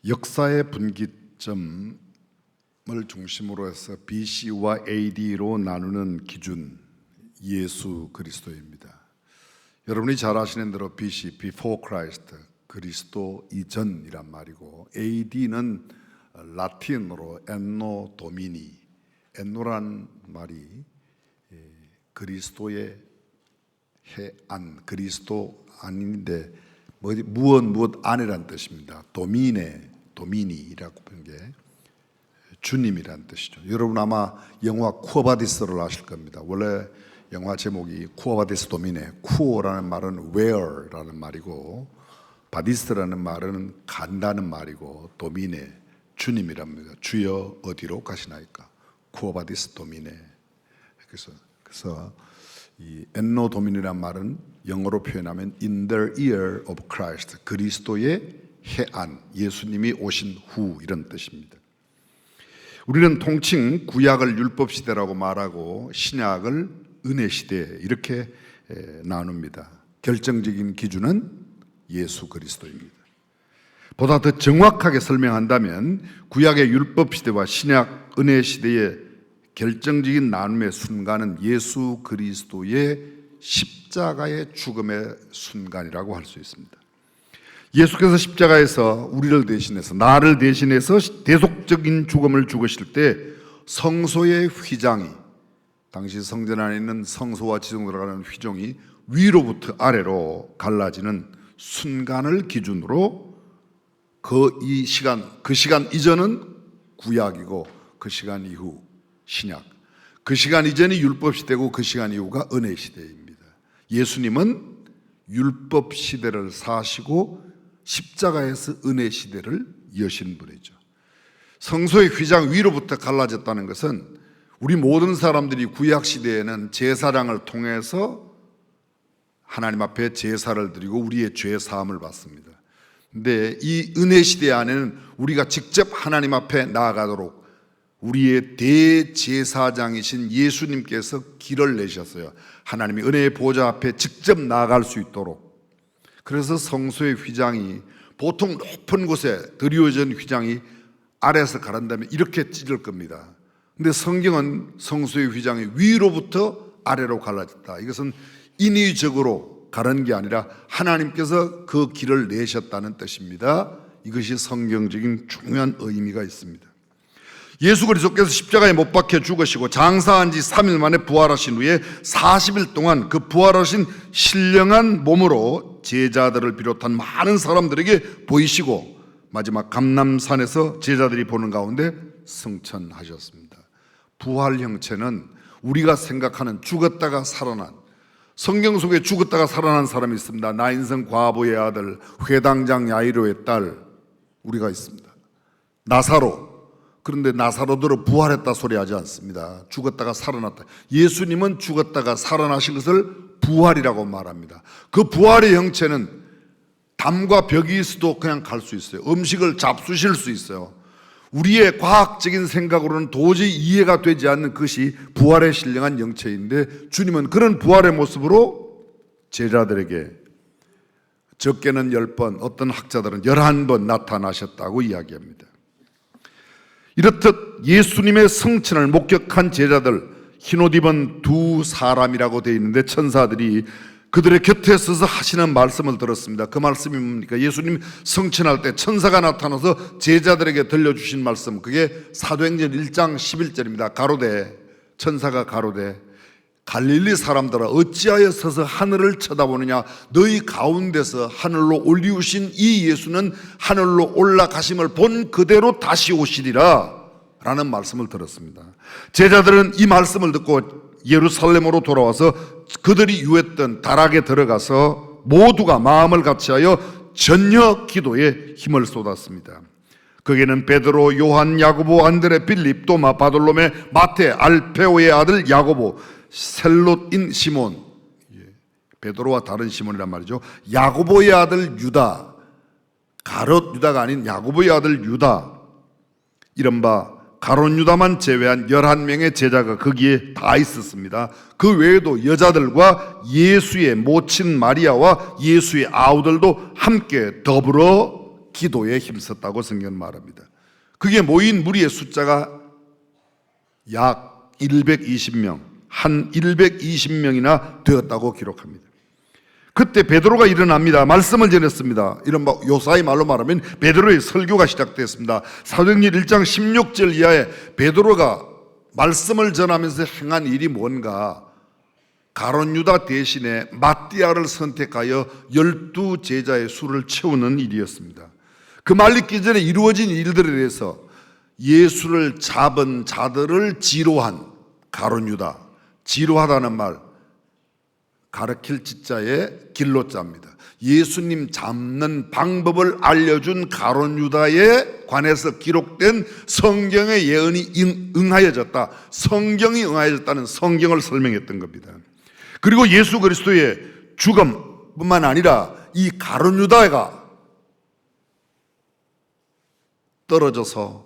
역사의 분기점을 중심으로 해서 BC와 AD로 나누는 기준, 예수 그리스도입니다. 여러분이 잘 아시는 대로 BC, Before Christ, 그리스도 이전이란 말이고, AD는 라틴어로 엔노 도미니, 엔노란 말이 그리스도의 해안, 그리스도 안인데 무엇 안이란 뜻입니다. 도미니라고 하는 게 주님이란 뜻이죠. 여러분 아마 영화 쿠어바디스를 아실 겁니다. 원래 영화 제목이 쿠어바디스 도미네, 쿠어라는 말은 where라는 말이고, 바디스라는 말은 간다는 말이고, 도미네 주님이랍니다. 주여 어디로 가시나이까? 쿠어바디스 도미네. 그래서 이 엔노 도미니란 말은 영어로 표현하면 in the ear of Christ, 그리스도의 해안, 예수님이 오신 후, 이런 뜻입니다. 우리는 통칭 구약을 율법 시대라고 말하고 신약을 은혜 시대, 이렇게 나눕니다. 결정적인 기준은 예수 그리스도입니다. 보다 더 정확하게 설명한다면 구약의 율법 시대와 신약 은혜 시대의 결정적인 나눔의 순간은 예수 그리스도의 십자가의 죽음의 순간이라고 할 수 있습니다. 예수께서 십자가에서 우리를 대신해서, 나를 대신해서 대속적인 죽음을 죽으실 때 성소의 휘장이, 당시 성전 안에 있는 성소와 지성 들어가는 휘종이 위로부터 아래로 갈라지는 순간을 기준으로 그 시간 이전은 구약이고 그 시간 이후 신약, 그 시간 이전이 율법 시대고 그 시간 이후가 은혜 시대입니다. 예수님은 율법 시대를 사시고 십자가에서 은혜 시대를 여신 분이죠. 성소의 휘장 위로부터 갈라졌다는 것은 우리 모든 사람들이 구약 시대에는 제사장을 통해서 하나님 앞에 제사를 드리고 우리의 죄 사함을 받습니다. 근데 이 은혜 시대 안에는 우리가 직접 하나님 앞에 나아가도록 우리의 대제사장이신 예수님께서 길을 내셨어요. 하나님이 은혜의 보좌 앞에 직접 나아갈 수 있도록. 그래서 성소의 휘장이, 보통 높은 곳에 드리워진 휘장이 아래에서 가른다면 이렇게 찢을 겁니다. 근데 성경은 성소의 휘장이 위로부터 아래로 갈라졌다. 이것은 인위적으로 가른 게 아니라 하나님께서 그 길을 내셨다는 뜻입니다. 이것이 성경적인 중요한 의미가 있습니다. 예수 그리스도께서 십자가에 못 박혀 죽으시고 장사한 지 3일 만에 부활하신 후에 40일 동안 그 부활하신 신령한 몸으로 제자들을 비롯한 많은 사람들에게 보이시고 마지막 감람산에서 제자들이 보는 가운데 승천하셨습니다. 부활 형체는 우리가 생각하는 죽었다가 살아난, 성경 속에 죽었다가 살아난 사람이 있습니다. 나인성 과부의 아들, 회당장 야이로의 딸, 우리가 있습니다. 나사로. 그런데 나사로들은 부활했다 소리 하지 않습니다. 죽었다가 살아났다. 예수님은 죽었다가 살아나신 것을 부활이라고 말합니다. 그 부활의 형체는 담과 벽이 있어도 그냥 갈 수 있어요. 음식을 잡수실 수 있어요. 우리의 과학적인 생각으로는 도저히 이해가 되지 않는 것이 부활의 신령한 형체인데, 주님은 그런 부활의 모습으로 제자들에게 적게는 10번, 어떤 학자들은 11번 나타나셨다고 이야기합니다. 이렇듯 예수님의 승천을 목격한 제자들, 흰옷 입은 두 사람이라고 되어 있는데 천사들이 그들의 곁에 서서 하시는 말씀을 들었습니다. 그 말씀이 뭡니까? 예수님 승천할 때 천사가 나타나서 제자들에게 들려주신 말씀, 그게 사도행전 1장 11절입니다. 가로되, 천사가 가로되, 갈릴리 사람들아 어찌하여 서서 하늘을 쳐다보느냐? 너희 가운데서 하늘로 올리우신 이 예수는 하늘로 올라가심을 본 그대로 다시 오시리라 라는 말씀을 들었습니다. 제자들은 이 말씀을 듣고 예루살렘으로 돌아와서 그들이 유했던 다락에 들어가서 모두가 마음을 같이하여 전혀 기도에 힘을 쏟았습니다. 거기에는 베드로, 요한, 야고보, 안드레, 빌립, 도마, 바돌로메, 마테, 알페오의 아들 야고보, 셀롯인 시몬, 베드로와 다른 시몬이란 말이죠. 야고보의 아들 유다, 가롯 유다가 아닌 야고보의 아들 유다, 이른바 가롯 유다만 제외한 11명의 제자가 거기에 다 있었습니다. 그 외에도 여자들과 예수의 모친 마리아와 예수의 아우들도 함께 더불어 기도에 힘썼다고 성경은 말합니다. 그게 모인 무리의 숫자가 약 120명, 한 120명이나 되었다고 기록합니다. 그때 베드로가 일어납니다. 말씀을 전했습니다. 이런 요사이 말로 말하면 베드로의 설교가 시작됐습니다. 사도행전 1장 16절 이하에 베드로가 말씀을 전하면서 행한 일이 뭔가, 가룟 유다 대신에 마띠아를 선택하여 12제자의 수를 채우는 일이었습니다. 그 말 있기 전에 이루어진 일들에 대해서 예수를 잡은 자들을 지로한, 가룟 유다, 지로하다는 말 가르칠 지자에 길로자입니다. 예수님 잡는 방법을 알려준 가룟 유다에 관해서 기록된 성경의 예언이 응하여졌다, 성경이 응하여졌다는 성경을 설명했던 겁니다. 그리고 예수 그리스도의 죽음뿐만 아니라 이 가룟 유다가 떨어져서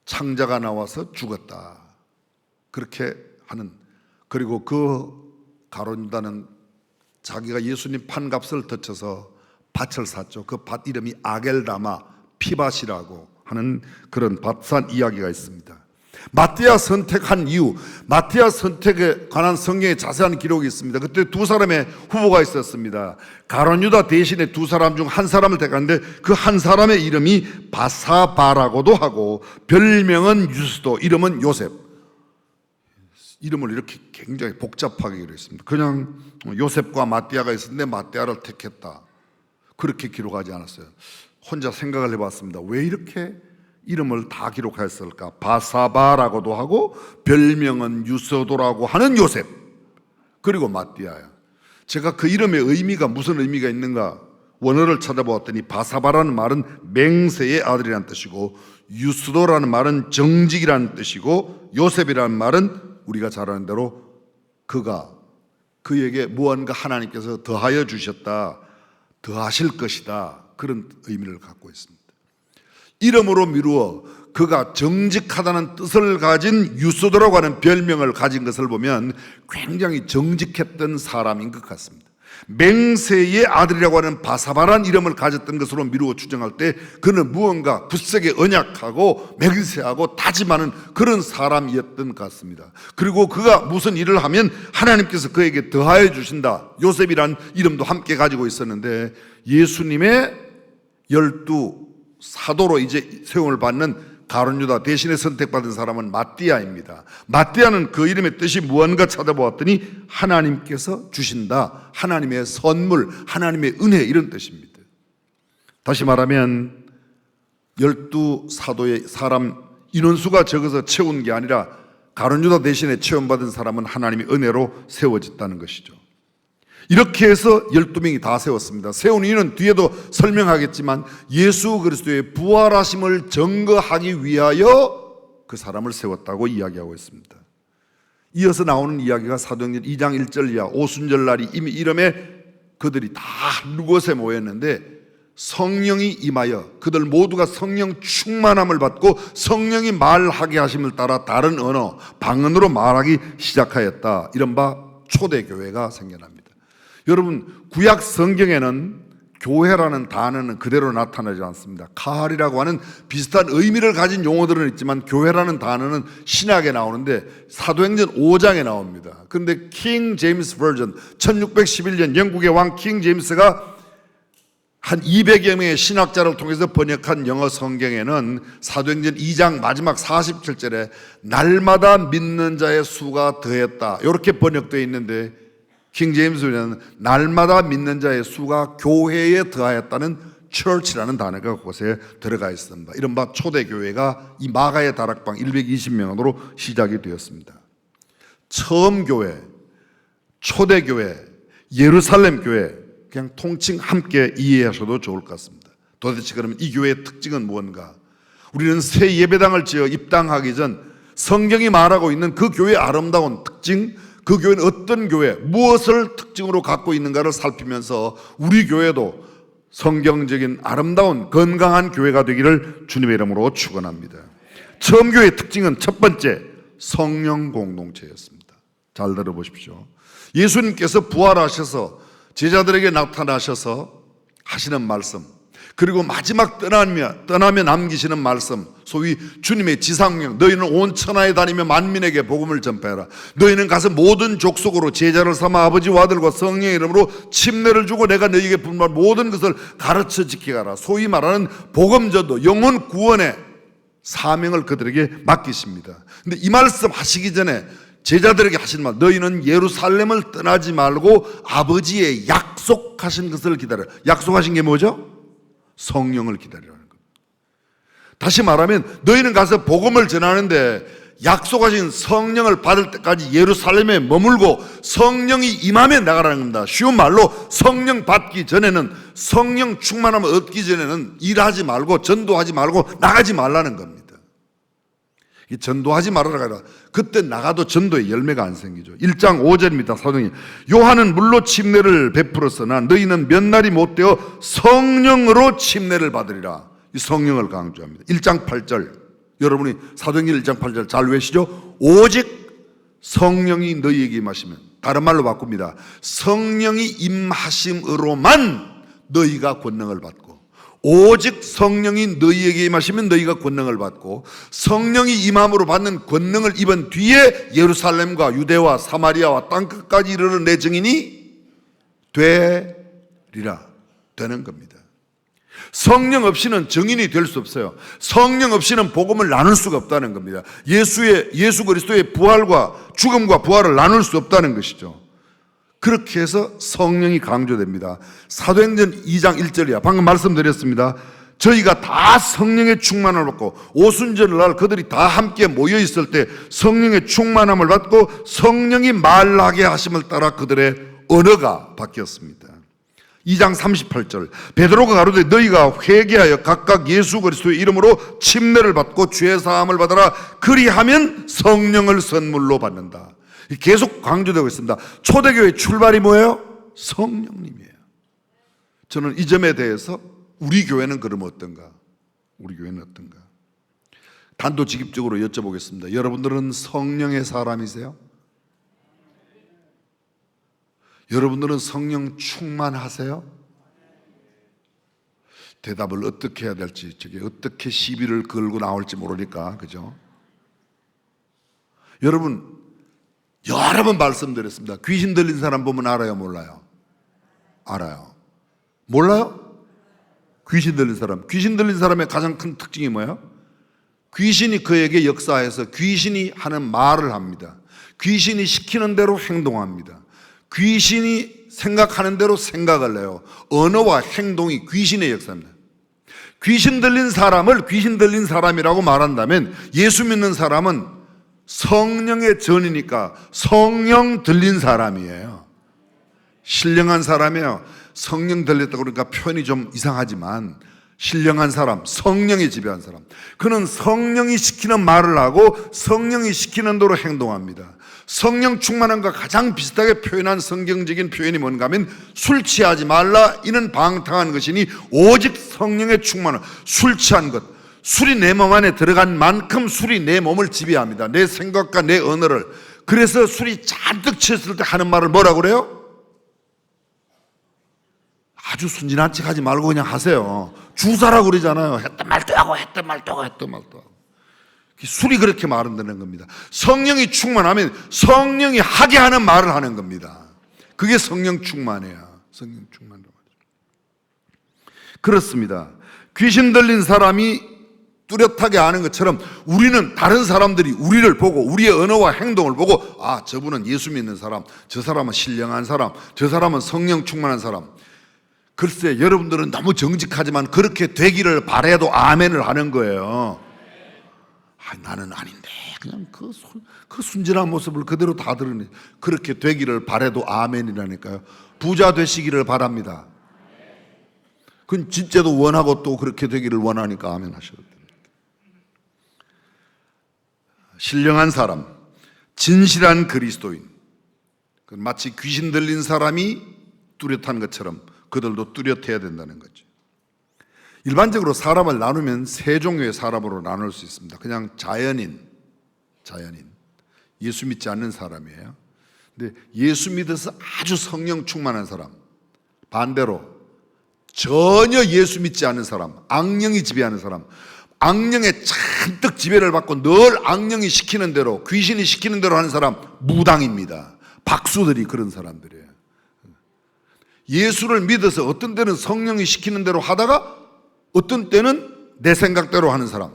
창자가 나와서 죽었다, 그렇게 하는, 그리고 그 가룟 유다는 자기가 예수님 판값을 덧쳐서 밭을 샀죠. 그 밭 이름이 아겔다마 피밭이라고 하는 그런 밭산 이야기가 있습니다. 마띠아 선택한 이유, 마띠아 선택에 관한 성경에 자세한 기록이 있습니다. 그때 두 사람의 후보가 있었습니다. 가룟 유다 대신에 두 사람 중 한 사람을 택했는데 그 한 사람의 이름이 바사바라고도 하고 별명은 유스도, 이름은 요셉. 이름을 이렇게 굉장히 복잡하게 기록했습니다. 그냥 요셉과 마띠아가 있었는데 마띠아를 택했다, 그렇게 기록하지 않았어요. 혼자 생각을 해봤습니다. 왜 이렇게 이름을 다 기록했을까? 바사바라고도 하고 별명은 유서도라고 하는 요셉, 그리고 마띠아야. 제가 그 이름의 의미가 무슨 의미가 있는가 원어를 찾아보았더니 바사바라는 말은 맹세의 아들이라는 뜻이고, 유스도라는 말은 정직이라는 뜻이고, 요셉이라는 말은 우리가 잘 아는 대로 그에게 무언가 하나님께서 더하여 주셨다, 더하실 것이다, 그런 의미를 갖고 있습니다. 이름으로 미루어 그가 정직하다는 뜻을 가진 유스도라고 하는 별명을 가진 것을 보면 굉장히 정직했던 사람인 것 같습니다. 맹세의 아들이라고 하는 바사바란 이름을 가졌던 것으로 미루어 추정할 때 그는 무언가 굳세게 언약하고 맹세하고 다짐하는 그런 사람이었던 것 같습니다. 그리고 그가 무슨 일을 하면 하나님께서 그에게 더하여 주신다, 요셉이란 이름도 함께 가지고 있었는데, 예수님의 12 사도로 이제 세움을 받는 가룟 유다 대신에 선택받은 사람은 마띠아입니다. 마띠아는 그 이름의 뜻이 무언가 찾아보았더니 하나님께서 주신다, 하나님의 선물, 하나님의 은혜, 이런 뜻입니다. 다시 말하면 12사도의 사람 인원수가 적어서 채운 게 아니라 가룟 유다 대신에 체험받은 사람은 하나님의 은혜로 세워졌다는 것이죠. 이렇게 해서 12명이 다 세웠습니다. 세운 이유는 뒤에도 설명하겠지만 예수 그리스도의 부활하심을 증거하기 위하여 그 사람을 세웠다고 이야기하고 있습니다. 이어서 나오는 이야기가 사도행전 2장 1절 이하 오순절날이 이미 이름에 그들이 다 한 곳에 모였는데 성령이 임하여 그들 모두가 성령 충만함을 받고 성령이 말하게 하심을 따라 다른 언어, 방언으로 말하기 시작하였다. 이른바 초대교회가 생겨납니다. 여러분, 구약 성경에는 교회라는 단어는 그대로 나타나지 않습니다. 카할이라고 하는 비슷한 의미를 가진 용어들은 있지만 교회라는 단어는 신약에 나오는데 사도행전 5장에 나옵니다. 그런데 킹 제임스 버전, 1611년 영국의 왕 킹 제임스가 한 200여 명의 신학자를 통해서 번역한 영어 성경에는 사도행전 2장 마지막 47절에 날마다 믿는 자의 수가 더했다, 이렇게 번역되어 있는데 킹 제임스는 날마다 믿는 자의 수가 교회에 더하였다는 church라는 단어가 그곳에 들어가 있습니다. 이른바 초대교회가 이 마가의 다락방 120명으로 시작이 되었습니다. 처음 교회, 초대교회, 예루살렘 교회, 그냥 통칭 함께 이해하셔도 좋을 것 같습니다. 도대체 그러면 이 교회의 특징은 무언가? 우리는 새 예배당을 지어 입당하기 전 성경이 말하고 있는 그 교회의 아름다운 특징, 그 교회는 어떤 교회, 무엇을 특징으로 갖고 있는가를 살피면서 우리 교회도 성경적인 아름다운 건강한 교회가 되기를 주님의 이름으로 축원합니다. 처음 교회의 특징은 첫 번째, 성령 공동체였습니다. 잘 들어보십시오. 예수님께서 부활하셔서 제자들에게 나타나셔서 하시는 말씀, 그리고 마지막 떠나며 남기시는 말씀, 소위 주님의 지상명, 너희는 온 천하에 다니며 만민에게 복음을 전파해라. 너희는 가서 모든 족속으로 제자를 삼아 아버지와 아들과 성령의 이름으로 침례를 주고 내가 너희에게 분부한 모든 것을 가르쳐 지키라. 소위 말하는 복음전도, 영혼 구원의 사명을 그들에게 맡기십니다. 근데 이 말씀 하시기 전에 제자들에게 하신 말, 너희는 예루살렘을 떠나지 말고 아버지의 약속하신 것을 기다려. 약속하신 게 뭐죠? 성령을 기다리라는 겁니다. 다시 말하면 너희는 가서 복음을 전하는데 약속하신 성령을 받을 때까지 예루살렘에 머물고 성령이 임하면 나가라는 겁니다. 쉬운 말로 성령 받기 전에는, 성령 충만함을 얻기 전에는 일하지 말고 전도하지 말고 나가지 말라는 겁니다. 전도하지 말아라. 그때 나가도 전도의 열매가 안 생기죠. 1장 5절입니다. 사도행전. 요한은 물로 침례를 베풀었으나 너희는 몇 날이 못 되어 성령으로 침례를 받으리라. 이 성령을 강조합니다. 1장 8절. 여러분이 사도행전 1장 8절 잘 외시죠? 오직 성령이 너희에게 임하시면, 다른 말로 바꿉니다. 성령이 임하심으로만 너희가 권능을 받고, 오직 성령이 너희에게 임하시면 너희가 권능을 받고, 성령이 임함으로 받는 권능을 입은 뒤에 예루살렘과 유대와 사마리아와 땅끝까지 이르는 내 증인이 되리라. 되는 겁니다. 성령 없이는 증인이 될 수 없어요. 성령 없이는 복음을 나눌 수가 없다는 겁니다. 예수 그리스도의 부활과 죽음과 부활을 나눌 수 없다는 것이죠. 그렇게 해서 성령이 강조됩니다. 사도행전 2장 1절이야. 방금 말씀드렸습니다. 저희가 다 성령의 충만함을 받고 오순절날 그들이 다 함께 모여 있을 때 성령의 충만함을 받고 성령이 말하게 하심을 따라 그들의 언어가 바뀌었습니다. 2장 38절. 베드로가 가로되 너희가 회개하여 각각 예수 그리스도의 이름으로 침례를 받고 죄 사함을 받아라. 그리하면 성령을 선물로 받는다. 계속 강조되고 있습니다. 초대교회 출발이 뭐예요? 성령님이에요. 저는 이 점에 대해서 우리 교회는 그러면 어떤가? 우리 교회는 어떤가? 단도직입적으로 여쭤보겠습니다. 여러분들은 성령의 사람이세요? 여러분들은 성령 충만하세요? 대답을 어떻게 해야 될지, 저게 어떻게 시비를 걸고 나올지 모르니까, 그죠? 여러분, 여러 번 말씀드렸습니다. 귀신 들린 사람 보면 알아요, 몰라요? 알아요. 몰라요? 귀신 들린 사람. 귀신 들린 사람의 가장 큰 특징이 뭐예요? 귀신이 그에게 역사해서 귀신이 하는 말을 합니다. 귀신이 시키는 대로 행동합니다. 귀신이 생각하는 대로 생각을 해요. 언어와 행동이 귀신의 역사입니다. 귀신 들린 사람을 귀신 들린 사람이라고 말한다면 예수 믿는 사람은 성령의 전이니까 성령 들린 사람이에요. 신령한 사람이에요. 성령 들렸다고 그러니까 표현이 좀 이상하지만 신령한 사람, 성령이 지배한 사람. 그는 성령이 시키는 말을 하고 성령이 시키는 대로 행동합니다. 성령 충만함과 가장 비슷하게 표현한 성경적인 표현이 뭔가 하면 술 취하지 말라 이는 방탕한 것이니 오직 성령의 충만함. 술 취한 것, 술이 내 몸 안에 들어간 만큼 술이 내 몸을 지배합니다. 내 생각과 내 언어를. 그래서 술이 잔뜩 취했을 때 하는 말을 뭐라고 그래요? 아주 순진한 척 하지 말고 그냥 하세요. 주사라고 그러잖아요. 했던 말도 하고 했던 말도 하고 했던 말도 하고. 술이 그렇게 말한다는 겁니다. 성령이 충만하면 성령이 하게 하는 말을 하는 겁니다. 그게 성령 충만이에요. 성령 충만이라고 하죠. 그렇습니다. 귀신 들린 사람이 뚜렷하게 아는 것처럼 우리는 다른 사람들이 우리를 보고 우리의 언어와 행동을 보고 아, 저분은 예수 믿는 사람, 저 사람은 신령한 사람, 저 사람은 성령 충만한 사람. 글쎄 여러분들은 너무 정직하지만 그렇게 되기를 바라도 아멘을 하는 거예요. 아, 나는 아닌데 그냥 그 순진한 모습을 그대로 다 들으니 그렇게 되기를 바라도 아멘이라니까요. 부자 되시기를 바랍니다. 그건 진짜도 원하고 또 그렇게 되기를 원하니까 아멘 하셔도 됩니다. 신령한 사람, 진실한 그리스도인. 마치 귀신 들린 사람이 뚜렷한 것처럼 그들도 뚜렷해야 된다는 거죠. 일반적으로 사람을 나누면 세 종류의 사람으로 나눌 수 있습니다. 그냥 자연인, 예수 믿지 않는 사람이에요. 근데 예수 믿어서 아주 성령 충만한 사람, 반대로 전혀 예수 믿지 않는 사람, 악령이 지배하는 사람, 악령에 잔뜩 지배를 받고 늘 악령이 시키는 대로, 귀신이 시키는 대로 하는 사람 무당입니다. 박수들이 그런 사람들이에요. 예수를 믿어서 어떤 때는 성령이 시키는 대로 하다가 어떤 때는 내 생각대로 하는 사람,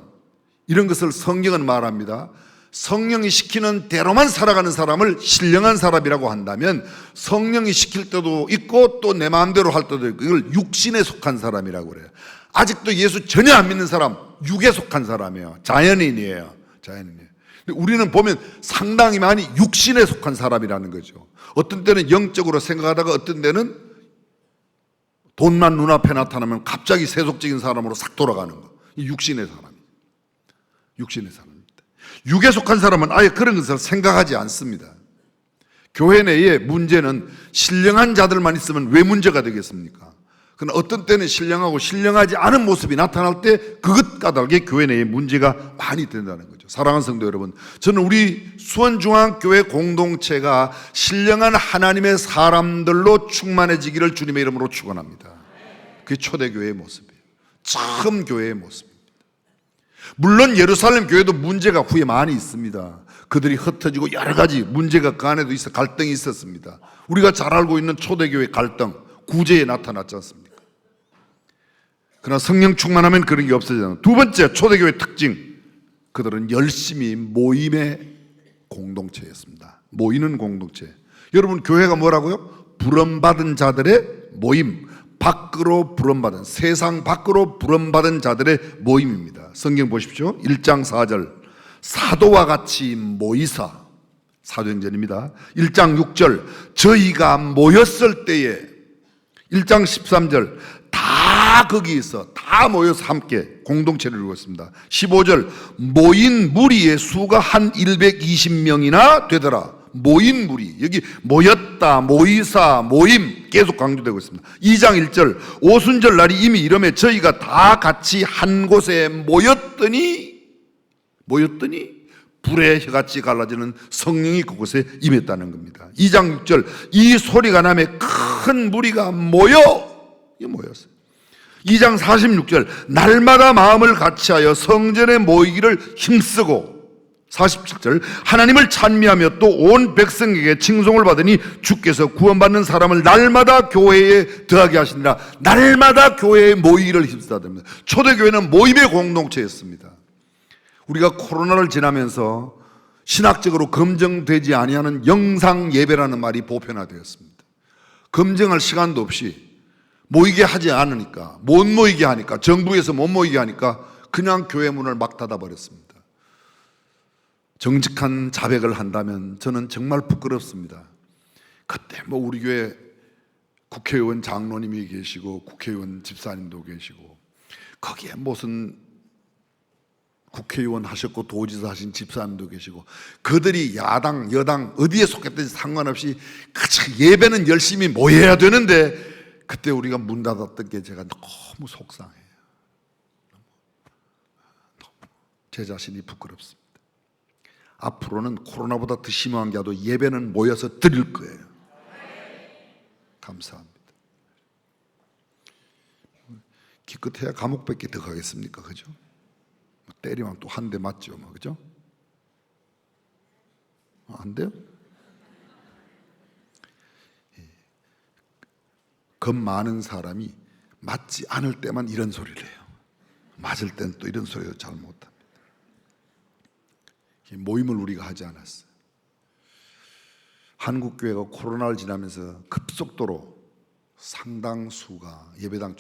이런 것을 성경은 말합니다. 성령이 시키는 대로만 살아가는 사람을 신령한 사람이라고 한다면, 성령이 시킬 때도 있고 또 내 마음대로 할 때도 있고, 이걸 육신에 속한 사람이라고 그래요. 아직도 예수 전혀 안 믿는 사람, 육에 속한 사람이에요. 자연인이에요. 자연인이에요. 근데 우리는 보면 상당히 많이 육신에 속한 사람이라는 거죠. 어떤 때는 영적으로 생각하다가 어떤 때는 돈만 눈앞에 나타나면 갑자기 세속적인 사람으로 싹 돌아가는 거. 이 육신의 사람입니다. 육신의 사람입니다. 육에 속한 사람은 아예 그런 것을 생각하지 않습니다. 교회 내에 문제는 신령한 자들만 있으면 왜 문제가 되겠습니까? 그러나 어떤 때는 신령하고 신령하지 않은 모습이 나타날 때 그것 까닭에 교회 내에 문제가 많이 된다는 거죠. 사랑하는 성도 여러분, 저는 우리 수원중앙교회 공동체가 신령한 하나님의 사람들로 충만해지기를 주님의 이름으로 축원합니다. 그게 초대교회의 모습이에요. 처음 교회의 모습입니다. 물론 예루살렘 교회도 문제가 후에 많이 있습니다. 그들이 흩어지고 여러 가지 문제가 그 안에도 있어 갈등이 있었습니다. 우리가 잘 알고 있는 초대교회 갈등, 구제에 나타났지 않습니까? 그러나 성령 충만하면 그런 게 없어지잖아요. 두 번째, 초대교회 특징, 그들은 열심히 모임의 공동체였습니다. 모이는 공동체. 여러분, 교회가 뭐라고요? 부름받은 자들의 모임, 밖으로 부름받은, 세상 밖으로 부름받은 자들의 모임입니다. 성경 보십시오. 1장 4절, 사도와 같이 모이사, 사도행전입니다. 1장 6절, 저희가 모였을 때에, 1장 13절, 다 거기에서 다 모여서 함께 공동체를 이루었습니다. 15절, 모인 무리의 수가 한 120명이나 되더라. 모인 무리, 여기 모였다, 모이사, 모임 계속 강조되고 있습니다. 2장 1절, 오순절 날이 이미 이름에 저희가 다 같이 한 곳에 모였더니 불의 혀같이 갈라지는 성령이 그곳에 임했다는 겁니다. 2장 6절, 이 소리가 나매 큰 무리가 모였어요. 2장 46절, 날마다 마음을 같이하여 성전에 모이기를 힘쓰고, 47절, 하나님을 찬미하며 또 온 백성에게 칭송을 받으니 주께서 구원받는 사람을 날마다 교회에 더하게 하시니라. 날마다 교회에 모이기를 힘쓰다 됩니다. 초대교회는 모임의 공동체였습니다. 우리가 코로나를 지나면서 신학적으로 검증되지 아니하는 영상 예배라는 말이 보편화되었습니다. 검증할 시간도 없이 모이게 하지 않으니까, 못 모이게 하니까, 정부에서 못 모이게 하니까 그냥 교회 문을 막 닫아버렸습니다. 정직한 자백을 한다면 저는 정말 부끄럽습니다. 그때 뭐 우리 교회 국회의원 장로님이 계시고 국회의원 집사님도 계시고, 거기에 무슨 국회의원 하셨고 도지사 하신 집사님도 계시고, 그들이 야당 여당 어디에 속했든지 상관없이 그저 예배는 열심히 모여야 되는데 그때 우리가 문 닫았던 게 제가 너무 속상해요. 제 자신이 부끄럽습니다. 앞으로는 코로나보다 더 심한 게 아도 예배는 모여서 드릴 거예요. 감사합니다. 기껏해야 감옥밖에 더 가겠습니까? 그죠? 때리면 또 한 대 맞죠, 뭐, 그죠? 안 돼요? 겁 많은 사람이 맞지 않을 때만 이런 소리를 해요. 맞을 땐 또 이런 소리를 잘 못합니다. 모임을 우리가 하지 않았어요. 한국교회가 코로나를 지나면서 급속도로 상당수가 예배당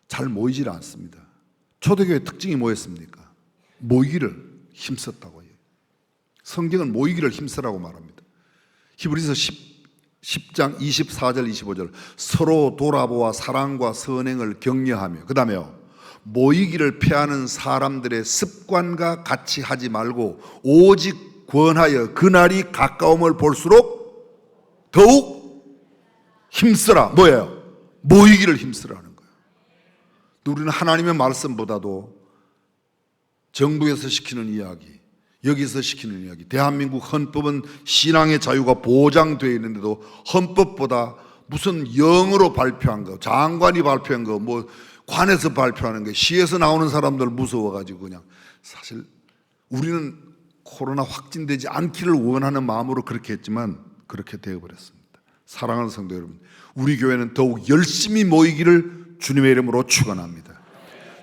잘 모이질 않습니다. 초대교회 특징이 뭐였습니까? 모이기를 힘썼다고 해요. 성경은 모이기를 힘쓰라고 말합니다. 히브리서 10장 24절 25절, 서로 돌아보아 사랑과 선행을 격려하며, 그 다음에요, 모이기를 피하는 사람들의 습관과 같이 하지 말고 오직 권하여 그날이 가까움을 볼수록 더욱 힘쓰라. 뭐예요? 모이기를 힘쓰라는 거예요. 우리는 하나님의 말씀보다도 정부에서 시키는 이야기, 여기서 시키는 이야기, 대한민국 헌법은 신앙의 자유가 보장되어 있는데도 헌법보다 무슨 영어로 발표한 거, 장관이 발표한 거, 뭐 관에서 발표하는 게, 시에서 나오는 사람들 무서워가지고 그냥. 사실 우리는 코로나 확진되지 않기를 원하는 마음으로 그렇게 했지만 그렇게 되어버렸습니다. 사랑하는 성도 여러분, 우리 교회는 더욱 열심히 모이기를 주님의 이름으로 축원합니다.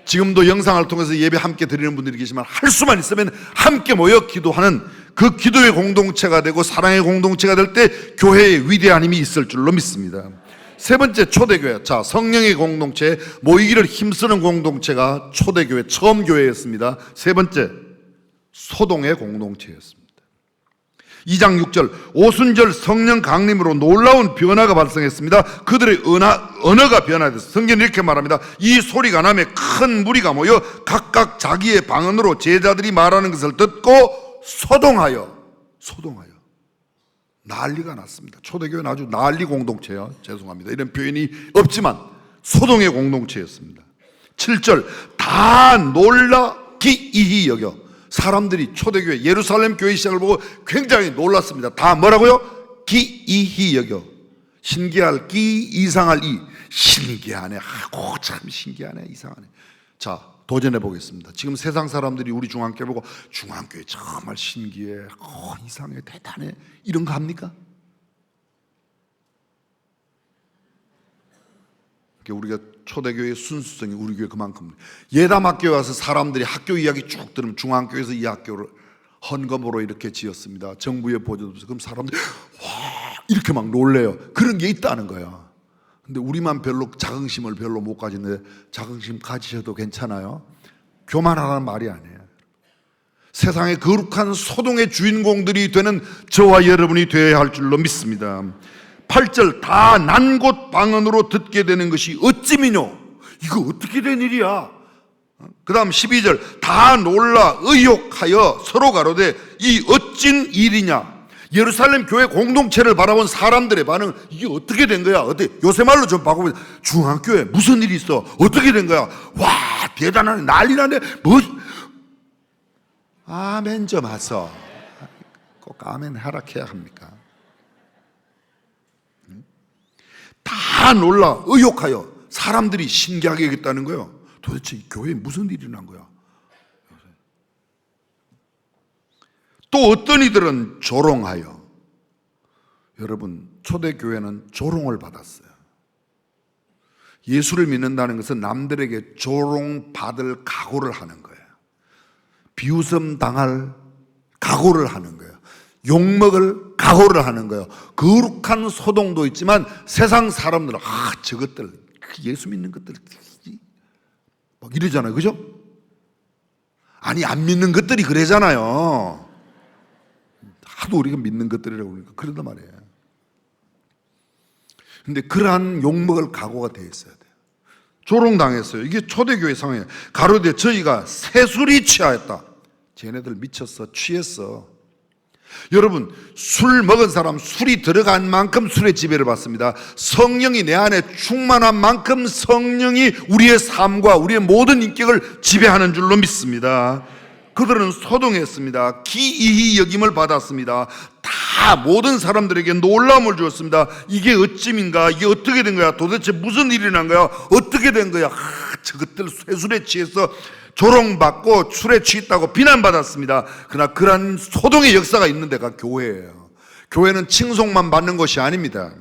지금도 영상을 통해서 예배 함께 드리는 분들이 계시지만 할 수만 있으면 함께 모여 기도하는 그 기도의 공동체가 되고 사랑의 공동체가 될 때 교회의 위대한 힘이 있을 줄로 믿습니다. 세 번째, 초대교회. 자, 성령의 공동체, 모이기를 힘쓰는 공동체가 초대교회, 처음 교회였습니다. 세 번째, 소동의 공동체였습니다. 2장 6절, 오순절 성령 강림으로 놀라운 변화가 발생했습니다. 그들의 언어가 변화됐습니다. 성경은 이렇게 말합니다. 이 소리가 나며 큰 무리가 모여 각각 자기의 방언으로 제자들이 말하는 것을 듣고 소동하여 난리가 났습니다. 초대교회는 아주 난리 공동체예요. 죄송합니다. 이런 표현이 없지만 소동의 공동체였습니다. 7절, 다 놀라 기이히 여겨. 사람들이 초대교회 예루살렘 교회 시작을 보고 굉장히 놀랐습니다. 다 뭐라고요? 기이히 여겨. 신기할 기, 이상할 이. 신기하네. 아이고 참 신기하네, 이상하네. 자, 도전해 보겠습니다. 지금 세상 사람들이 우리 중앙교회 보고 중앙교회 정말 신기해, 이상해, 대단해, 이런 거 합니까? 우리가 초대교회의 순수성이 우리 교회 그만큼. 예담학교에 와서 사람들이 학교 이야기 쭉 들으면 중앙교회에서 이 학교를 헌금으로 이렇게 지었습니다. 정부의 보조도 없어서. 그럼 사람들이 와 이렇게 막 놀래요. 그런 게 있다는 거야. 근데 우리만 별로 자긍심을 별로 못 가지는데 자긍심 가지셔도 괜찮아요. 교만하라는 말이 아니에요. 세상의 거룩한 소동의 주인공들이 되는 저와 여러분이 되어야 할 줄로 믿습니다. 8절, 다 난 곳 방언으로 듣게 되는 것이 어찌미뇨. 이거 어떻게 된 일이야. 그 다음 12절, 다 놀라 의욕하여 서로 가로되 이 어찐 일이냐. 예루살렘 교회 공동체를 바라본 사람들의 반응, 이게 어떻게 된 거야? 어떻게, 요새 말로 좀 바꾸면 중앙교회 무슨 일이 있어? 어떻게 된 거야? 와 대단하네, 난리 나네. 뭐 아멘 좀 하소. 꼭 아멘 하락해야 합니까? 다 놀라 의욕하여. 사람들이 신기하게 여겼다는 거예요. 도대체 이 교회에 무슨 일이 난 거야? 또 어떤 이들은 조롱하여. 여러분, 초대교회는 조롱을 받았어요. 예수를 믿는다는 것은 남들에게 조롱받을 각오를 하는 거예요. 비웃음 당할 각오를 하는 거예요. 욕먹을 각오를 하는 거예요. 거룩한 소동도 있지만 세상 사람들은 저것들 예수 믿는 것들 막 이러잖아요. 그죠? 아니 안 믿는 것들이 그러잖아요. 하도 우리가 믿는 것들이라고 그러니까 그런단 말이에요. 근데 그러한 욕먹을 각오가 돼 있어야 돼요. 조롱당했어요. 이게 초대교회 상황이에요. 가로되 저희가 새술이 취하였다. 쟤네들 미쳤어, 취했어. 여러분, 술 먹은 사람 술이 들어간 만큼 술의 지배를 받습니다. 성령이 내 안에 충만한 만큼 성령이 우리의 삶과 우리의 모든 인격을 지배하는 줄로 믿습니다. 그들은 소동했습니다. 기이히 여김을 받았습니다. 다 모든 사람들에게 놀라움을 주었습니다. 이게 어찌민가? 이게 어떻게 된 거야? 도대체 무슨 일이 난 거야? 어떻게 된 거야? 저것들 쇠술에 취해서 조롱받고 술에 취했다고 비난받았습니다. 그러나 그러한 소동의 역사가 있는 데가 교회예요. 교회는 칭송만 받는 것이 아닙니다.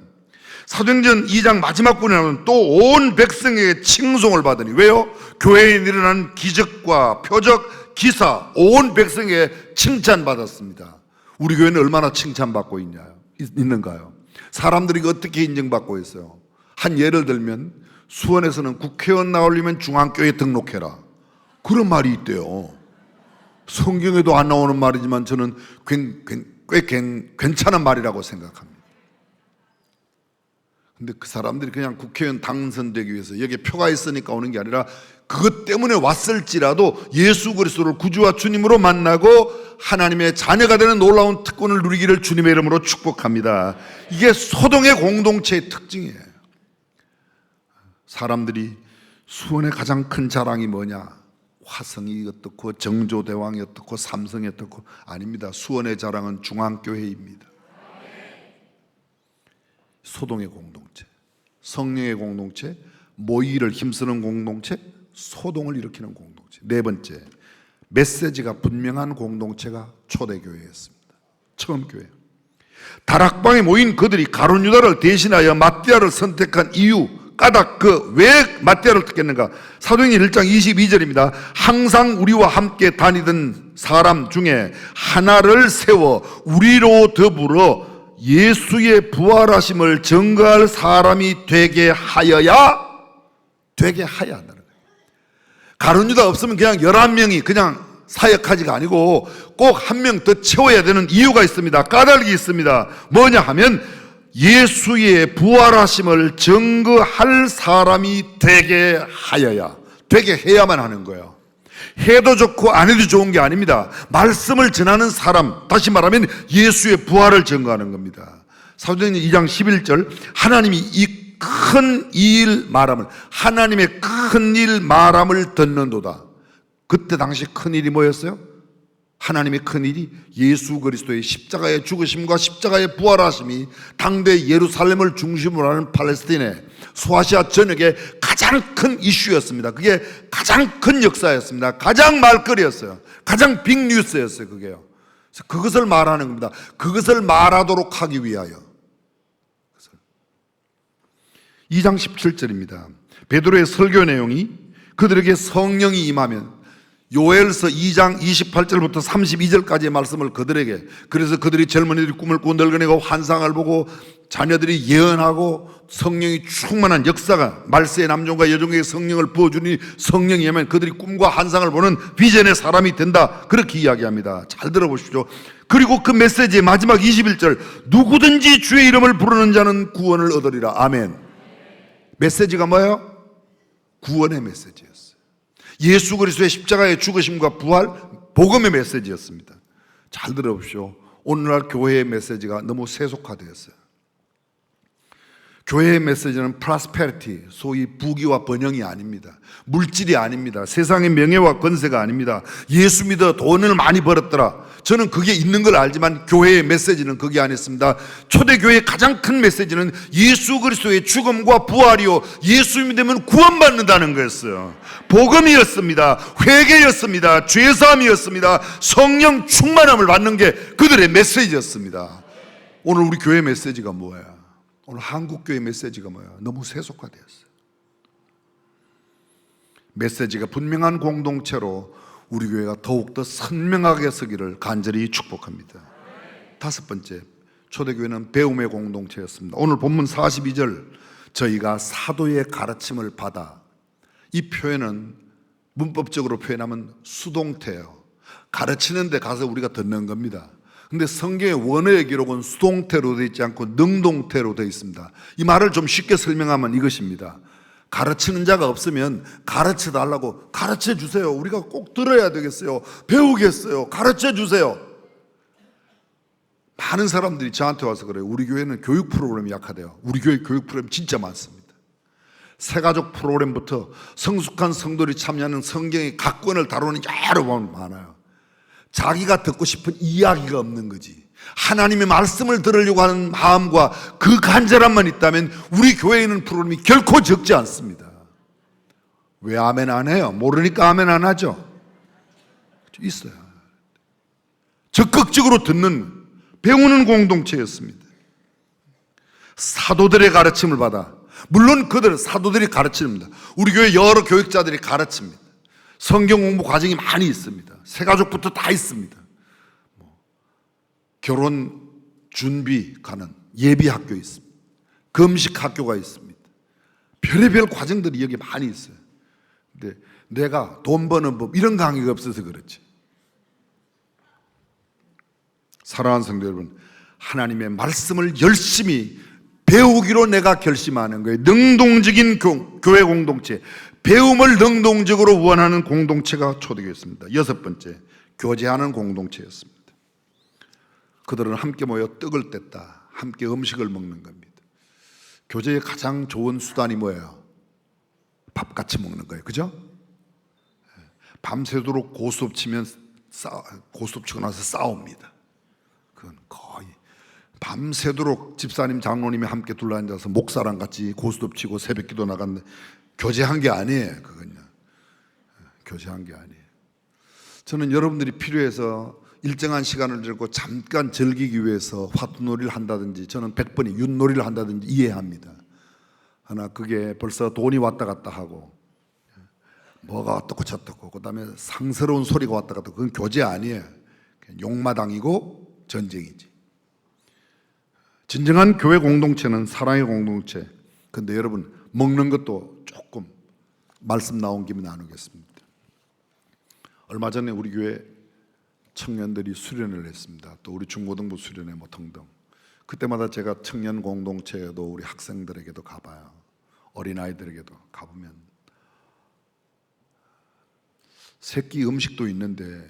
사도행전 2장 마지막 부분에 나오면 또 온 백성에게 칭송을 받으니. 왜요? 교회에 일어난 기적과 표적, 기사, 온 백성에게 칭찬받았습니다. 우리 교회는 얼마나 칭찬받고 있는가요? 사람들이 어떻게 인정받고 있어요? 한 예를 들면 수원에서는 국회의원 나오려면 중앙교회 등록해라, 그런 말이 있대요. 성경에도 안 나오는 말이지만 저는 꽤 괜찮은 말이라고 생각합니다. 근데 그 사람들이 그냥 국회의원 당선되기 위해서 여기에 표가 있으니까 오는 게 아니라 그것 때문에 왔을지라도 예수 그리스도를 구주와 주님으로 만나고 하나님의 자녀가 되는 놀라운 특권을 누리기를 주님의 이름으로 축복합니다. 이게 소동의 공동체의 특징이에요. 사람들이 수원의 가장 큰 자랑이 뭐냐? 화성이 어떻고 정조대왕이 어떻고 삼성이 어떻고. 아닙니다. 수원의 자랑은 중앙교회입니다. 소동의 공동체. 성령의 공동체, 모이를 힘쓰는 공동체, 소동을 일으키는 공동체. 네 번째, 메시지가 분명한 공동체가 초대교회였습니다. 처음 교회. 다락방에 모인 그들이 가룟 유다를 대신하여 마띠아를 선택한 이유, 까닭, 왜 마띠아를 택했는가? 사도행전 1장 22절입니다. 항상 우리와 함께 다니던 사람 중에 하나를 세워 우리로 더불어 예수의 부활하심을 증거할 사람이 되게 하여야 한다는 거예요. 가룟 유다 없으면 그냥 11명이 그냥 사역하지가 아니고 꼭 한 명 더 채워야 되는 이유가 있습니다. 까닭이 있습니다. 뭐냐 하면 예수의 부활하심을 증거할 사람이 되게 하여야, 되게 해야만 하는 거예요. 해도 좋고 안 해도 좋은 게 아닙니다. 말씀을 전하는 사람, 다시 말하면 예수의 부활을 증거하는 겁니다. 사도행전 2장 11절, 하나님이 이 큰 일 말함을, 하나님의 큰 일 말함을 듣는도다. 그때 당시 큰 일이 뭐였어요? 하나님의 큰 일이 예수 그리스도의 십자가의 죽으심과 십자가의 부활하심이 당대 예루살렘을 중심으로 하는 팔레스틴의 소아시아 전역의 가장 큰 이슈였습니다. 그게 가장 큰 역사였습니다. 가장 말거리였어요. 가장 빅뉴스였어요. 그게요. 그래서 그것을 말하는 겁니다. 그것을 말하도록 하기 위하여. 2장 17절입니다. 베드로의 설교 내용이 그들에게 성령이 임하면, 요엘서 2장 28절부터 32절까지의 말씀을 그들에게, 그래서 그들이 젊은이들이 꿈을 꾸고 늙은이가 환상을 보고 자녀들이 예언하고 성령이 충만한 역사가, 말세의 남종과 여종에게 성령을 부어주니 성령이 임하면 그들이 꿈과 환상을 보는 비전의 사람이 된다. 그렇게 이야기합니다. 잘 들어보십시오. 그리고 그 메시지의 마지막 21절, 누구든지 주의 이름을 부르는 자는 구원을 얻으리라. 아멘. 메시지가 뭐예요? 구원의 메시지였어요. 예수 그리스도의 십자가의 죽으심과 부활, 복음의 메시지였습니다. 잘 들어보십시오. 오늘날 교회의 메시지가 너무 세속화되었어요. 교회의 메시지는 프라스페리티, 소위 부귀와 번영이 아닙니다. 물질이 아닙니다. 세상의 명예와 권세가 아닙니다. 예수 믿어 돈을 많이 벌었더라. 저는 그게 있는 걸 알지만 교회의 메시지는 그게 아니었습니다. 초대교회의 가장 큰 메시지는 예수 그리스도의 죽음과 부활이요, 예수 믿으면 구원받는다는 거였어요. 복음이었습니다. 회개였습니다. 죄사함이었습니다. 성령 충만함을 받는 게 그들의 메시지였습니다. 오늘 우리 교회 메시지가 뭐예요? 오늘 한국교회 메시지가 뭐예요? 너무 세속화되었어요. 메시지가 분명한 공동체로 우리 교회가 더욱더 선명하게 서기를 간절히 축복합니다. 다섯 번째, 초대교회는 배움의 공동체였습니다. 오늘 본문 42절, 저희가 사도의 가르침을 받아, 이 표현은 문법적으로 표현하면 수동태예요. 가르치는 데 가서 우리가 듣는 겁니다. 근데 성경의 원어의 기록은 수동태로 되어 있지 않고 능동태로 되어 있습니다. 이 말을 좀 쉽게 설명하면 이것입니다. 가르치는 자가 없으면 가르쳐 달라고, 가르쳐 주세요. 우리가 꼭 들어야 되겠어요. 배우겠어요. 가르쳐 주세요. 많은 사람들이 저한테 와서 그래요. 우리 교회는 교육 프로그램이 약하대요. 우리 교회 교육 프로그램 진짜 많습니다. 새가족 프로그램부터 성숙한 성도들이 참여하는 성경의 각 권을 다루는 여러 번 많아요. 자기가 듣고 싶은 이야기가 없는 거지. 하나님의 말씀을 들으려고 하는 마음과 그 간절함만 있다면 우리 교회에는 프로그램이 결코 적지 않습니다. 왜 아멘 안 해요? 모르니까 아멘 안 하죠? 있어요. 적극적으로 듣는, 배우는 공동체였습니다. 사도들의 가르침을 받아, 물론 그들 사도들이 가르칩니다. 우리 교회 여러 교육자들이 가르칩니다. 성경 공부 과정이 많이 있습니다. 새가족부터 다 있습니다. 결혼 준비 가는 예비 학교 있습니다. 금식 학교가 있습니다. 별의별 과정들이 여기 많이 있어요. 근데 내가 돈 버는 법 이런 강의가 없어서 그렇지. 사랑하는 성도 여러분, 하나님의 말씀을 열심히 배우기로 내가 결심하는 거예요. 능동적인 교회 공동체, 배움을 능동적으로 원하는 공동체가 초대교회였습니다. 여섯 번째, 교제하는 공동체였습니다. 그들은 함께 모여 떡을 뗐다. 함께 음식을 먹는 겁니다. 교제의 가장 좋은 수단이 뭐예요? 밥같이 먹는 거예요. 그죠? 밤새도록 고스톱 치면 고스톱 치고 나서 싸웁니다. 그건 거의 밤새도록 집사님, 장로님이 함께 둘러앉아서 목사랑 같이 고스톱 치고 새벽기도 나갔는데 교제한 게 아니에요. 그건요. 교제한 게 아니에요. 저는 여러분들이 필요해서 일정한 시간을 들고 잠깐 즐기기 위해서 화투놀이를 한다든지 저는 100번이 윷놀이를 한다든지 이해합니다. 그러나 그게 벌써 돈이 왔다 갔다 하고 뭐가 어떻고 저떻고 그다음에 상스러운 소리가 왔다 갔다, 그건 교제 아니에요. 욕마당이고 전쟁이지. 진정한 교회 공동체는 사랑의 공동체. 근데 여러분, 먹는 것도 조금 말씀 나온 김에 나누겠습니다. 얼마 전에 우리 교회 청년들이 수련을 했습니다. 또 우리 중고등부 수련회 뭐 등등. 그때마다 제가 청년 공동체에도 우리 학생들에게도 가봐요. 어린아이들에게도 가보면 새끼 음식도 있는데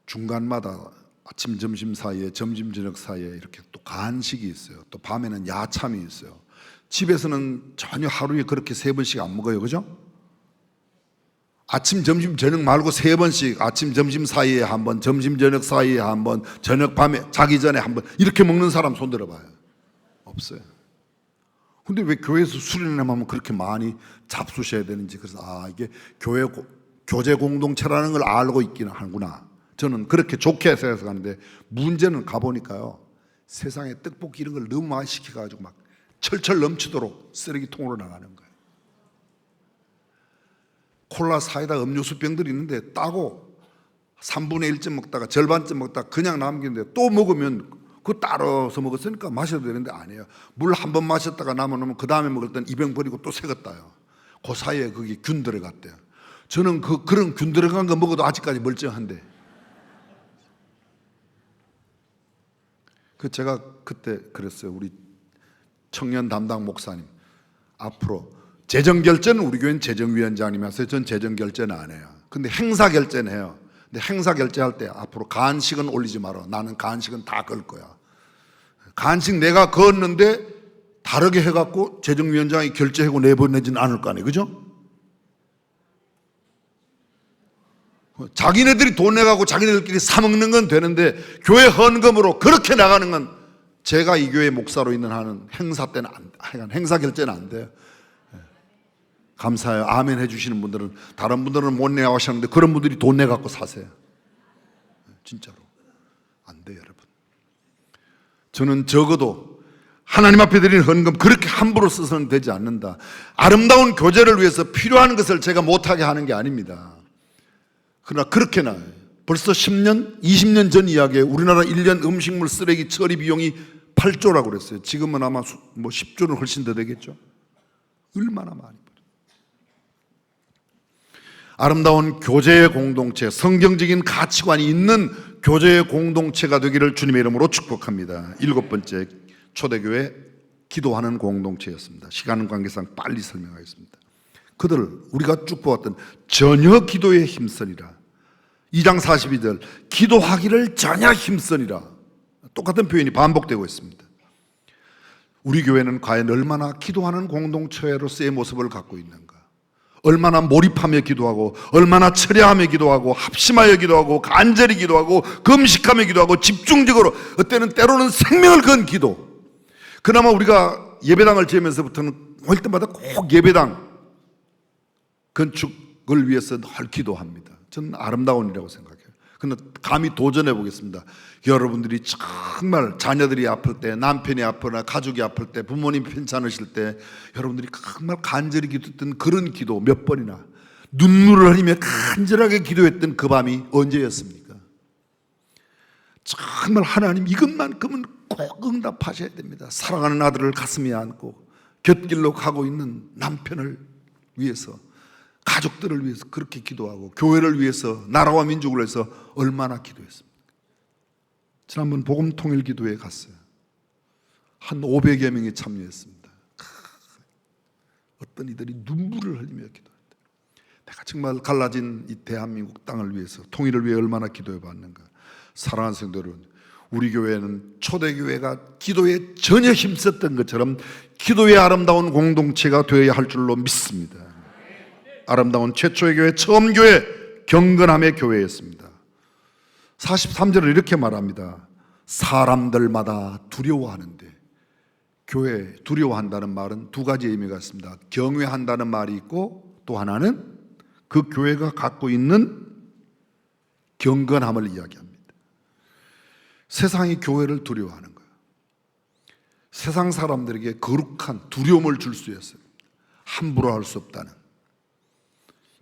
중간마다 아침 점심 사이에, 점심 저녁 사이에 이렇게 또 간식이 있어요. 또 밤에는 야참이 있어요. 집에서는 전혀 하루에 그렇게 3번씩 안 먹어요. 그죠? 아침 점심 저녁 말고 3번씩, 아침 점심 사이에 한 번, 점심 저녁 사이에 한 번, 저녁 밤에 자기 전에 한 번, 이렇게 먹는 사람 손 들어봐요. 없어요. 근데 왜 교회에서 수련회하면 그렇게 많이 잡수셔야 되는지. 그래서 이게 교제 공동체라는 걸 알고 있기는 하구나. 저는 그렇게 좋게 생각하는데, 문제는 가보니까요, 세상에 떡볶이 이런 걸 너무 많이 시켜가지고 막 철철 넘치도록 쓰레기통으로 나가는 거예요. 콜라, 사이다, 음료수 병들이 있는데 따고 3분의 1쯤 먹다가 절반쯤 먹다가 그냥 남기는데, 또 먹으면 그거 따라서 먹었으니까 마셔도 되는데 아니에요. 물 한 번 마셨다가 남아놓으면 그 다음에 먹을 땐 이 병 버리고 또 새 거 따요. 그 사이에 그게 균 들어갔대요. 저는 그런 균 들어간 거 먹어도 아직까지 멀쩡한데. 제가 그때 그랬어요. 우리 청년 담당 목사님, 앞으로 재정결제는 우리 교회는 재정위원장님이 하세요. 전 재정결제는 안 해요. 근데 행사결제는 해요. 근데 행사결제할 때 앞으로 간식은 올리지 마라. 나는 간식은 다 걸 거야. 간식 내가 그었는데 다르게 해갖고 재정위원장이 결제하고 내보내지는 않을 거 아니에요. 그죠? 자기네들이 돈 내가고 자기네들끼리 사먹는 건 되는데 교회 헌금으로 그렇게 나가는 건, 제가 이 교회 목사로 있는 한은 행사 때는 행사 결제는 안 돼요. 감사해요. 아멘 해주시는 분들은. 다른 분들은 못 내가시는데 그런 분들이 돈 내갖고 사세요. 진짜로 안 돼요, 여러분. 저는 적어도 하나님 앞에 드리는 헌금 그렇게 함부로 써서는 되지 않는다. 아름다운 교제를 위해서 필요한 것을 제가 못하게 하는 게 아닙니다. 그러나 그렇게나 벌써 10년, 20년 전 이야기에 우리나라 1년 음식물 쓰레기 처리 비용이 8조라고 그랬어요. 지금은 아마 10조는 훨씬 더 되겠죠. 얼마나 많이. 아름다운 교제의 공동체, 성경적인 가치관이 있는 교제의 공동체가 되기를 주님의 이름으로 축복합니다. 7번째, 초대교회 기도하는 공동체였습니다. 시간 관계상 빨리 설명하겠습니다. 그들, 우리가 쭉 보았던 전혀 기도에 힘쓰니라. 2장 42절, 기도하기를 전혀 힘쓰니라. 똑같은 표현이 반복되고 있습니다. 우리 교회는 과연 얼마나 기도하는 공동체로서의 모습을 갖고 있는가? 얼마나 몰입하며 기도하고, 얼마나 철야하며 기도하고, 합심하여 기도하고, 간절히 기도하고, 금식하며 기도하고, 집중적으로, 때로는 생명을 건 기도. 그나마 우리가 예배당을 지으면서부터는 올 때마다 꼭 예배당 건축을 위해서 늘 기도합니다. 저는 아름다운 일이라고 생각해요. 그런데 감히 도전해 보겠습니다. 여러분들이 정말 자녀들이 아플 때, 남편이 아프거나 가족이 아플 때, 부모님이 편찮으실 때 여러분들이 정말 간절히 기도했던 그런 기도 몇 번이나 눈물을 흘리며 간절하게 기도했던 그 밤이 언제였습니까? 정말 하나님 이것만큼은 꼭 응답하셔야 됩니다. 사랑하는 아들을 가슴에 안고 곁길로 가고 있는 남편을 위해서, 가족들을 위해서 그렇게 기도하고, 교회를 위해서, 나라와 민족을 위해서 얼마나 기도했습니까? 지난번 복음 통일 기도에 갔어요. 한 500여 명이 참여했습니다. 어떤 이들이 눈물을 흘리며 기도했다. 내가 정말 갈라진 이 대한민국 땅을 위해서, 통일을 위해 얼마나 기도해 봤는가. 사랑하는 성도 여러분, 우리 교회는 초대교회가 기도에 전혀 힘썼던 것처럼 기도의 아름다운 공동체가 되어야 할 줄로 믿습니다. 아름다운 최초의 교회, 처음 교회, 경건함의 교회였습니다. 43절을 이렇게 말합니다. 사람들마다 두려워하는데, 교회 두려워한다는 말은 두 가지 의미가 있습니다. 경외한다는 말이 있고, 또 하나는 그 교회가 갖고 있는 경건함을 이야기합니다. 세상이 교회를 두려워하는 거예요. 세상 사람들에게 거룩한 두려움을 줄 수 있어요. 함부로 할 수 없다는,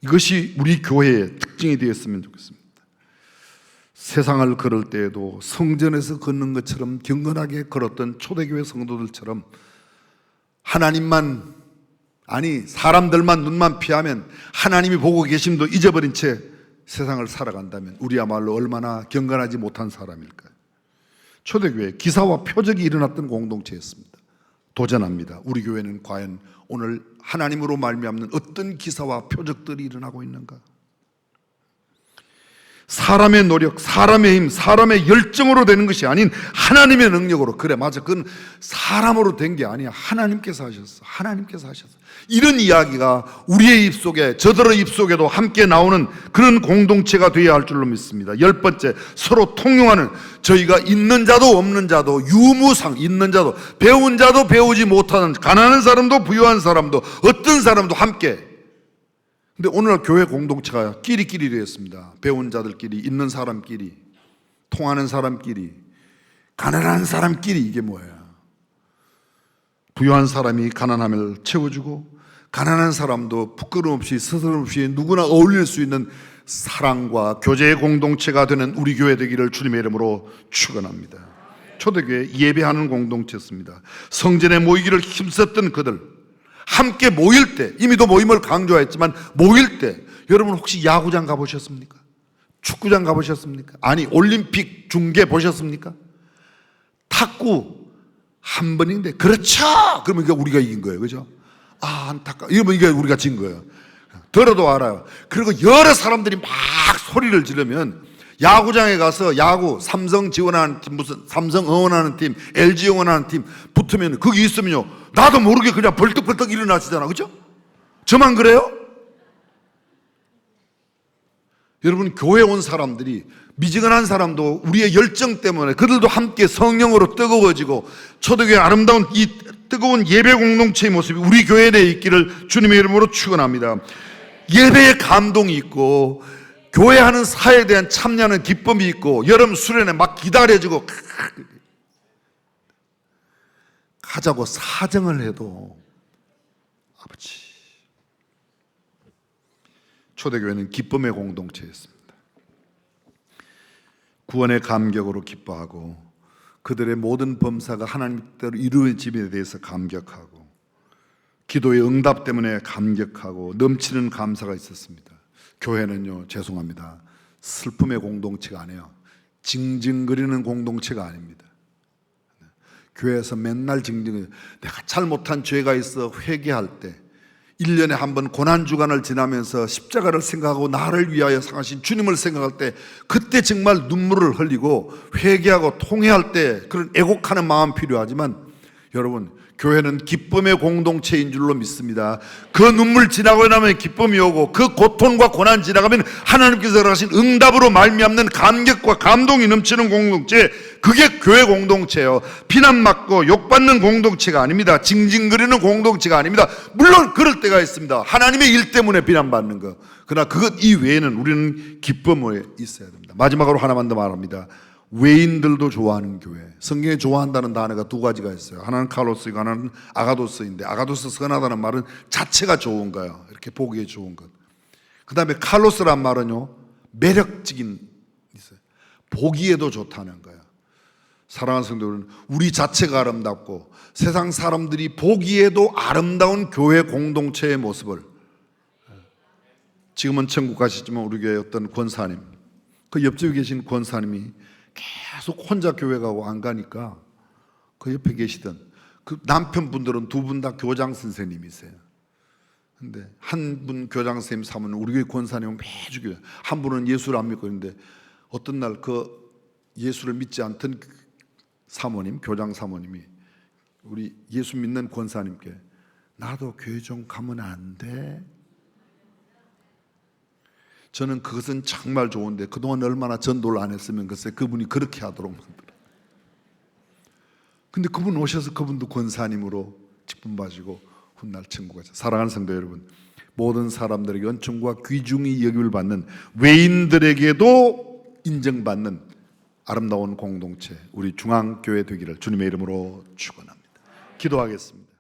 이것이 우리 교회의 특징이 되었으면 좋겠습니다. 세상을 걸을 때에도 성전에서 걷는 것처럼 경건하게 걸었던 초대교회 성도들처럼 하나님만, 아니 사람들만 눈만 피하면 하나님이 보고 계심도 잊어버린 채 세상을 살아간다면 우리야말로 얼마나 경건하지 못한 사람일까요? 초대교회 기사와 표적이 일어났던 공동체였습니다. 도전합니다. 우리 교회는 과연 오늘 하나님으로 말미암는 어떤 기사와 표적들이 일어나고 있는가? 사람의 노력, 사람의 힘, 사람의 열정으로 되는 것이 아닌 하나님의 능력으로. 그래, 맞아. 그건 사람으로 된 게 아니야. 하나님께서 하셨어. 하나님께서 하셨어. 이런 이야기가 우리의 입속에, 저들의 입속에도 함께 나오는 그런 공동체가 되어야 할 줄로 믿습니다. 10번째, 서로 통용하는, 저희가 있는 자도 없는 자도 유무상, 있는 자도 배운 자도 배우지 못하는, 가난한 사람도 부유한 사람도 어떤 사람도 함께. 근데 오늘날 교회 공동체가 끼리끼리 되었습니다. 배운 자들끼리, 있는 사람끼리, 통하는 사람끼리, 가난한 사람끼리. 이게 뭐예요? 부유한 사람이 가난함을 채워주고, 가난한 사람도 부끄러움 없이 스스럼 없이 누구나 어울릴 수 있는 사랑과 교제의 공동체가 되는 우리 교회 되기를 주님의 이름으로 축원합니다. 초대교회 예배하는 공동체였습니다. 성전에 모이기를 힘썼던 그들, 함께 모일 때, 이미도 모임을 강조했지만 모일 때, 여러분 혹시 야구장 가보셨습니까? 축구장 가보셨습니까? 아니, 올림픽 중계 보셨습니까? 탁구 한 번인데, 그렇죠! 그러면 이게 우리가 이긴 거예요. 그죠? 아, 안타까워. 이러면 이게 우리가 진 거예요. 들어도 알아요. 그리고 여러 사람들이 막 소리를 지르면 야구장에 가서 야구, 삼성 지원하는 팀, 무슨 삼성 응원하는 팀, LG 응원하는 팀 붙으면 거기 있으면요, 나도 모르게 그냥 벌떡벌떡 일어나시잖아. 그죠? 저만 그래요? 여러분, 교회 온 사람들이, 미지근한 사람도 우리의 열정 때문에 그들도 함께 성령으로 뜨거워지고, 초대교회 아름다운 이 뜨거운 예배 공동체의 모습이 우리 교회에 내에 있기를 주님의 이름으로 축원합니다. 예배에 감동이 있고, 교회하는 사에 대한 참여하는 기쁨이 있고, 여름 수련회 막 기다려지고, 가자고 사정을 해도, 아버지. 초대교회는 기쁨의 공동체였습니다. 구원의 감격으로 기뻐하고, 그들의 모든 범사가 하나님 뜻대로 이루어짐에 대해서 감격하고, 기도의 응답 때문에 감격하고 넘치는 감사가 있었습니다. 교회는요, 죄송합니다, 슬픔의 공동체가 아니에요. 징징거리는 공동체가 아닙니다. 교회에서 맨날 징징거려, 내가 잘못한 죄가 있어 회개할 때, 1년에 한 번 고난주간을 지나면서 십자가를 생각하고 나를 위하여 상하신 주님을 생각할 때, 그때 정말 눈물을 흘리고 회개하고 통회할 때 그런 애곡하는 마음 필요하지만, 여러분, 교회는 기쁨의 공동체인 줄로 믿습니다. 그 눈물 지나고 나면 기쁨이 오고, 그 고통과 고난 지나가면 하나님께서 하신 응답으로 말미암는 감격과 감동이 넘치는 공동체, 그게 교회 공동체예요. 비난받고 욕받는 공동체가 아닙니다. 징징거리는 공동체가 아닙니다. 물론 그럴 때가 있습니다. 하나님의 일 때문에 비난받는 거. 그러나 그것 이외에는 우리는 기쁨이 있어야 됩니다. 마지막으로 하나만 더 말합니다. 외인들도 좋아하는 교회. 성경에 좋아한다는 단어가 두 가지가 있어요. 하나는 카로스이고 하나는 아가도스인데, 아가도스 선하다는 말은 자체가 좋은 거예요. 이렇게 보기에 좋은 것. 그 다음에 칼로스란 말은요, 매력적인 있어요. 보기에도 좋다는 거예요. 사랑하는 성도들은 우리 자체가 아름답고 세상 사람들이 보기에도 아름다운 교회 공동체의 모습을, 지금은 천국 가시지만 우리 교회 어떤 권사님, 그 옆집에 계신 권사님이 계속 혼자 교회 가고 안 가니까 그 옆에 계시던 그 남편분들은 두 분 다 교장 선생님이세요. 근데 한 분 교장 선생님 사모는 우리 교회 권사님은 매주 교회, 한 분은 예수를 안 믿고 있는데 어떤 날 그 예수를 믿지 않던 사모님, 교장 사모님이 우리 예수 믿는 권사님께, 나도 교회 좀 가면 안 돼? 저는 그것은 정말 좋은데 그동안 얼마나 전도를 안 했으면 글쎄 그분이 그렇게 하도록 만들어요. 근데 그분 오셔서 그분도 권사님으로 직분 받으시고 훗날 천국 가죠. 사랑하는 성도 여러분, 모든 사람들에게 은총과 귀중히 여김을 받는 외인들에게도 인정받는 아름다운 공동체, 우리 중앙교회 되기를 주님의 이름으로 축원합니다. 기도하겠습니다.